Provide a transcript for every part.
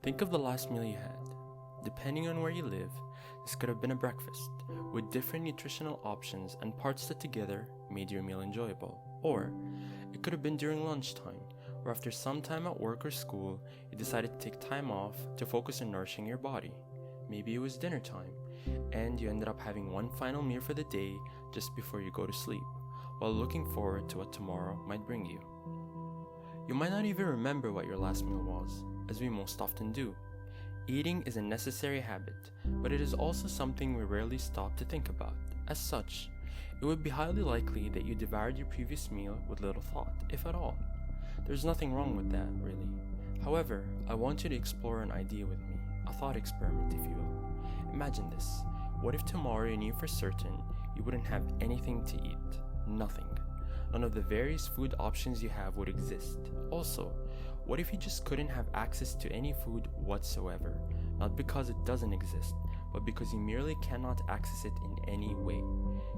Think of the last meal you had. Depending on where you live, this could have been a breakfast, with different nutritional options and parts that together made your meal enjoyable. Or, it could have been during lunchtime, or after some time at work or school, you decided to take time off to focus on nourishing your body. Maybe it was dinner time, and you ended up having one final meal for the day just before you go to sleep, while looking forward to what tomorrow might bring you. You might not even remember what your last meal was, as we most often do. Eating is a necessary habit, but it is also something we rarely stop to think about. As such, it would be highly likely that you devoured your previous meal with little thought, if at all. There's nothing wrong with that, really. However, I want you to explore an idea with me, a thought experiment, if you will. Imagine this. What if tomorrow you knew for certain you wouldn't have anything to eat? Nothing. None of the various food options you have would exist. Also, what if you just couldn't have access to any food whatsoever? Not because it doesn't exist, but because you merely cannot access it in any way.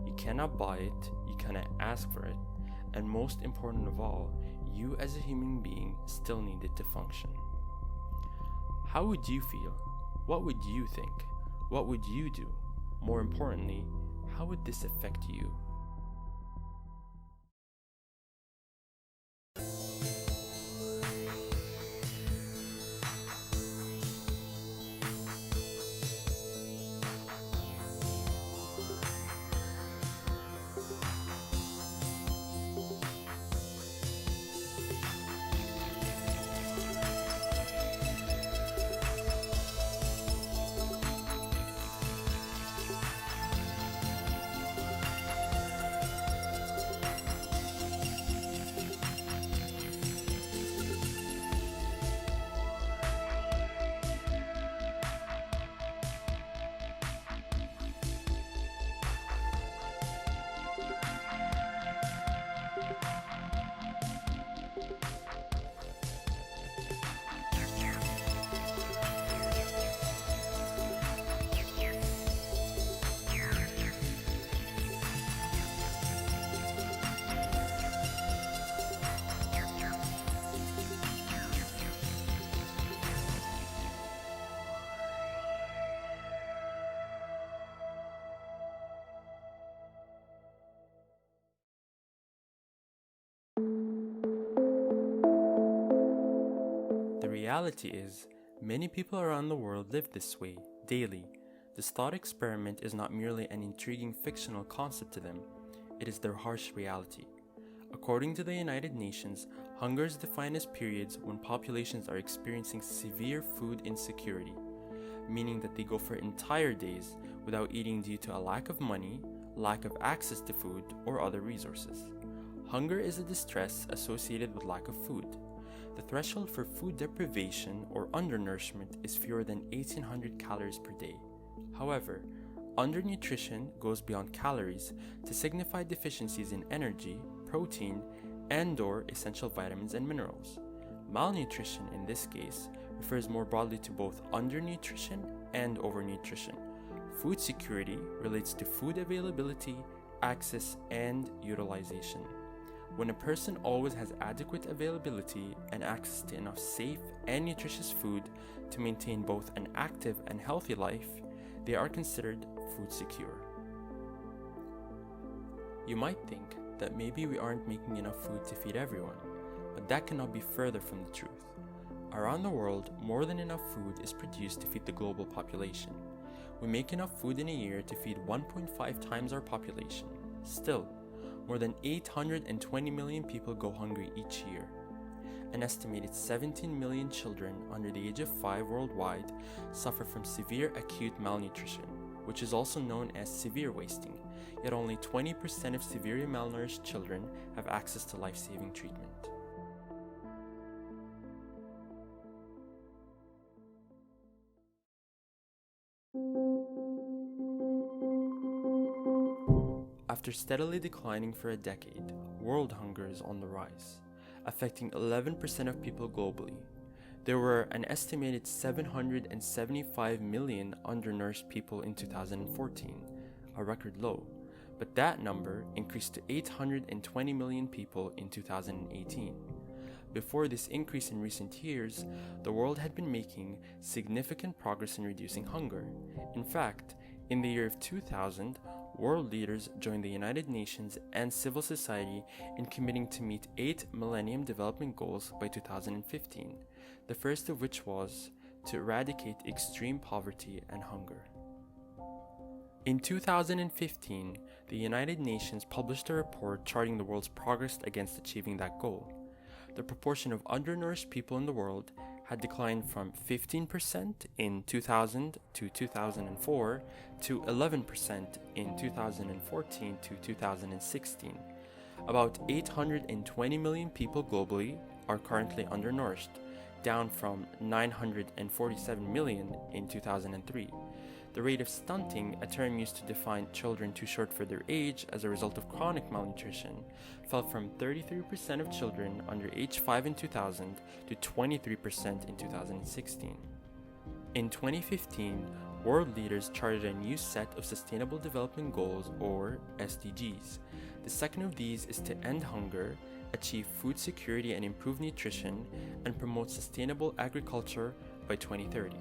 You cannot buy it, you cannot ask for it, and most important of all, you as a human being still need it to function. How would you feel? What would you think? What would you do? More importantly, how would this affect you? The reality is, many people around the world live this way, daily. This thought experiment is not merely an intriguing fictional concept to them, it is their harsh reality. According to the United Nations, hunger is defined as periods when populations are experiencing severe food insecurity, meaning that they go for entire days without eating due to a lack of money, lack of access to food, or other resources. Hunger is a distress associated with lack of food. The threshold for food deprivation or undernourishment is fewer than 1800 calories per day. However, undernutrition goes beyond calories to signify deficiencies in energy, protein, and/or essential vitamins and minerals. Malnutrition in this case refers more broadly to both undernutrition and overnutrition. Food security relates to food availability, access, and utilization. When a person always has adequate availability and access to enough safe and nutritious food to maintain both an active and healthy life, they are considered food secure. You might think that maybe we aren't making enough food to feed everyone, but that cannot be further from the truth. Around the world, more than enough food is produced to feed the global population. We make enough food in a year to feed 1.5 times our population. Still, more than 820 million people go hungry each year. An estimated 17 million children under the age of 5 worldwide suffer from severe acute malnutrition, which is also known as severe wasting, yet only 20% of severely malnourished children have access to life-saving treatment. After steadily declining for a decade, world hunger is on the rise, affecting 11% of people globally. There were an estimated 775 million undernourished people in 2014, a record low, but that number increased to 820 million people in 2018. Before this increase in recent years, the world had been making significant progress in reducing hunger. In fact, in the year of 2000, world leaders joined the United Nations and civil society in committing to meet 8 Millennium Development Goals by 2015, the first of which was to eradicate extreme poverty and hunger. In 2015, the United Nations published a report charting the world's progress against achieving that goal. The proportion of undernourished people in the world had declined from 15% in 2000 to 2004 to 11% in 2014 to 2016. About 820 million people globally are currently undernourished, down from 947 million in 2003. The rate of stunting, a term used to define children too short for their age as a result of chronic malnutrition, fell from 33% of children under age 5 in 2000 to 23% in 2016. In 2015, world leaders charted a new set of Sustainable Development Goals, or SDGs. The second of these is to end hunger, achieve food security and improve nutrition, and promote sustainable agriculture by 2030.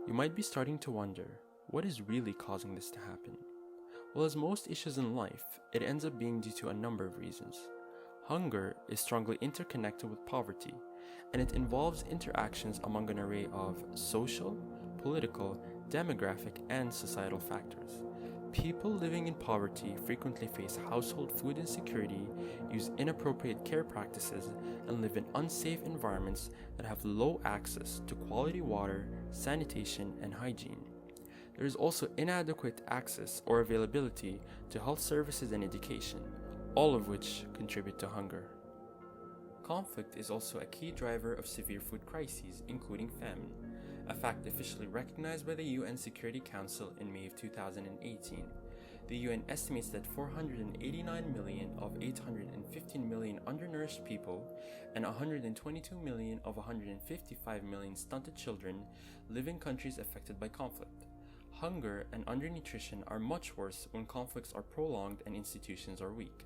You might be starting to wonder, what is really causing this to happen? Well, as most issues in life, it ends up being due to a number of reasons. Hunger is strongly interconnected with poverty, and it involves interactions among an array of social, political, demographic, and societal factors. People living in poverty frequently face household food insecurity, use inappropriate care practices, and live in unsafe environments that have low access to quality water, sanitation, and hygiene. There is also inadequate access or availability to health services and education, all of which contribute to hunger. Conflict is also a key driver of severe food crises, including famine, a fact officially recognized by the UN Security Council in May of 2018. The UN estimates that 489 million of 815 million undernourished people and 122 million of 155 million stunted children live in countries affected by conflict. Hunger and undernutrition are much worse when conflicts are prolonged and institutions are weak.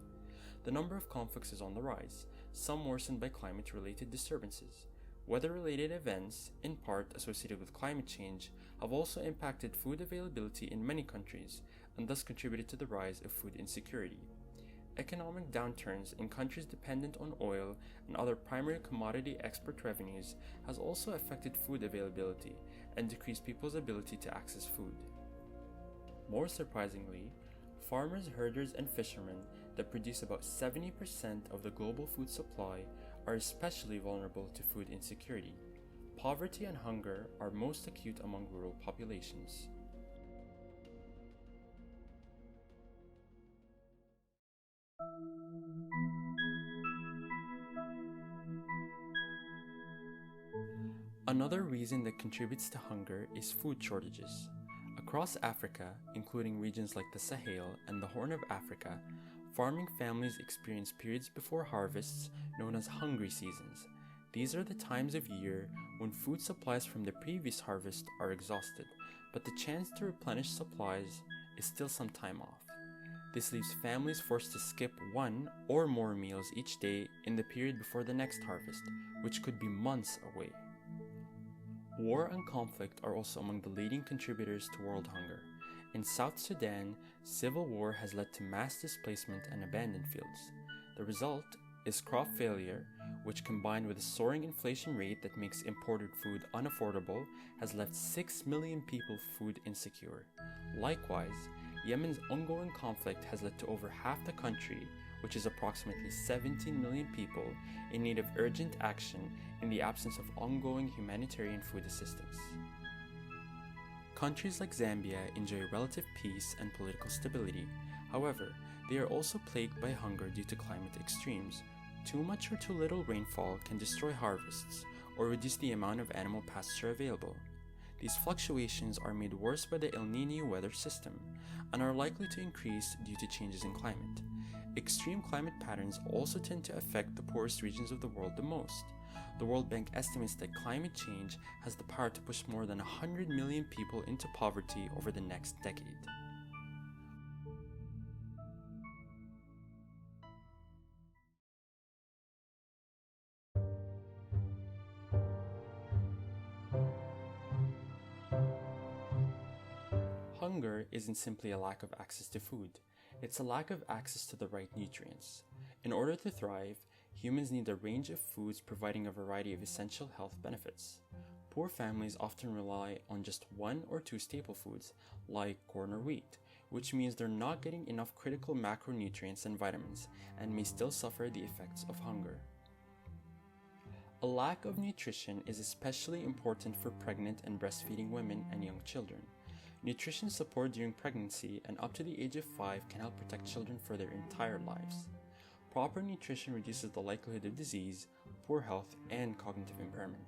The number of conflicts is on the rise, some worsened by climate-related disturbances. Weather-related events, in part associated with climate change, have also impacted food availability in many countries and thus contributed to the rise of food insecurity. Economic downturns in countries dependent on oil and other primary commodity export revenues has also affected food availability and decreased people's ability to access food. More surprisingly, farmers, herders, and fishermen that produce about 70% of the global food supply are especially vulnerable to food insecurity. Poverty and hunger are most acute among rural populations. Another reason that contributes to hunger is food shortages. Across Africa, including regions like the Sahel and the Horn of Africa, farming families experience periods before harvests known as hungry seasons. These are the times of year when food supplies from the previous harvest are exhausted, but the chance to replenish supplies is still some time off. This leaves families forced to skip one or more meals each day in the period before the next harvest, which could be months away. War and conflict are also among the leading contributors to world hunger. In South Sudan, civil war has led to mass displacement and abandoned fields. The result is crop failure, which combined with a soaring inflation rate that makes imported food unaffordable, has left 6 million people food insecure. Likewise, Yemen's ongoing conflict has led to over half the country, which is approximately 17 million people, in need of urgent action in the absence of ongoing humanitarian food assistance. Countries like Zambia enjoy relative peace and political stability. However, they are also plagued by hunger due to climate extremes. Too much or too little rainfall can destroy harvests or reduce the amount of animal pasture available. These fluctuations are made worse by the El Niño weather system and are likely to increase due to changes in climate. Extreme climate patterns also tend to affect the poorest regions of the world the most. The World Bank estimates that climate change has the power to push more than 100 million people into poverty over the next decade. Hunger isn't simply a lack of access to food, it's a lack of access to the right nutrients. In order to thrive, humans need a range of foods providing a variety of essential health benefits. Poor families often rely on just one or two staple foods, like corn or wheat, which means they're not getting enough critical macronutrients and vitamins and may still suffer the effects of hunger. A lack of nutrition is especially important for pregnant and breastfeeding women and young children. Nutrition support during pregnancy and up to the age of 5 can help protect children for their entire lives. Proper nutrition reduces the likelihood of disease, poor health, and cognitive impairment.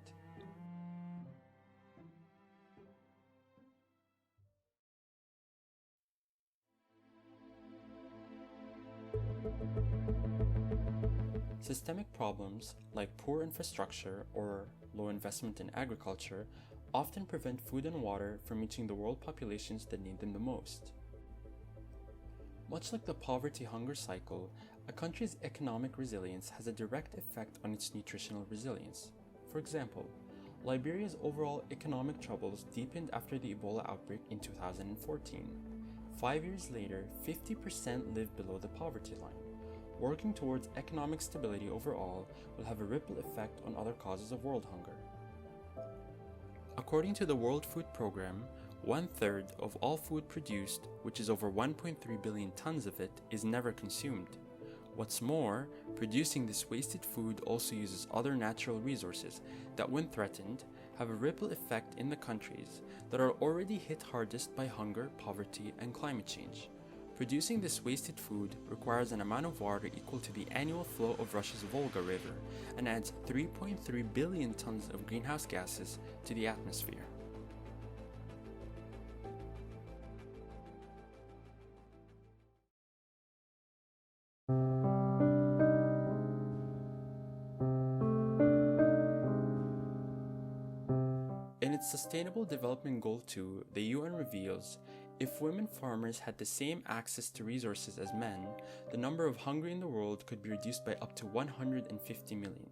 Systemic problems like poor infrastructure or low investment in agriculture often prevent food and water from reaching the world populations that need them the most. Much like the poverty-hunger cycle, a country's economic resilience has a direct effect on its nutritional resilience. For example, Liberia's overall economic troubles deepened after the Ebola outbreak in 2014. 5 years later, 50% live below the poverty line. Working towards economic stability overall will have a ripple effect on other causes of world hunger. According to the World Food Programme, 1/3 of all food produced, which is over 1.3 billion tons of it, is never consumed. What's more, producing this wasted food also uses other natural resources that, when threatened, have a ripple effect in the countries that are already hit hardest by hunger, poverty, and climate change. Producing this wasted food requires an amount of water equal to the annual flow of Russia's Volga River and adds 3.3 billion tons of greenhouse gases to the atmosphere. In its Sustainable Development Goal 2, the UN reveals, if women farmers had the same access to resources as men, the number of hungry in the world could be reduced by up to 150 million.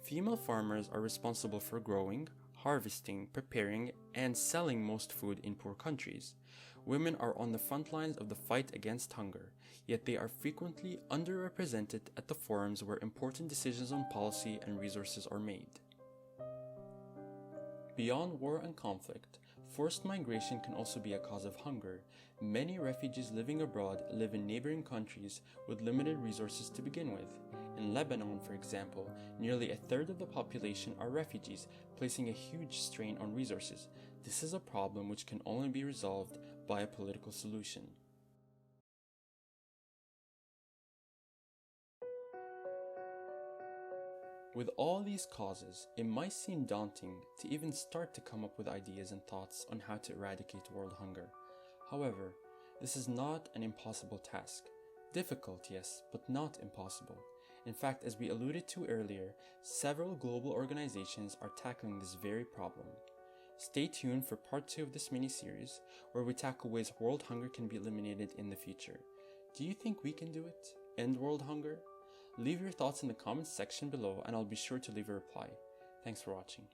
Female farmers are responsible for growing, harvesting, preparing, and selling most food in poor countries. Women are on the front lines of the fight against hunger, yet they are frequently underrepresented at the forums where important decisions on policy and resources are made. Beyond war and conflict, forced migration can also be a cause of hunger. Many refugees living abroad live in neighboring countries with limited resources to begin with. In Lebanon, for example, nearly 1/3 of the population are refugees, placing a huge strain on resources. This is a problem which can only be resolved by a political solution. With all these causes, it might seem daunting to even start to come up with ideas and thoughts on how to eradicate world hunger. However, this is not an impossible task. Difficult, yes, but not impossible. In fact, as we alluded to earlier, several global organizations are tackling this very problem. Stay tuned for part 2 of this mini-series, where we tackle ways world hunger can be eliminated in the future. Do you think we can do it? End world hunger? Leave your thoughts in the comments section below and I'll be sure to leave a reply. Thanks for watching.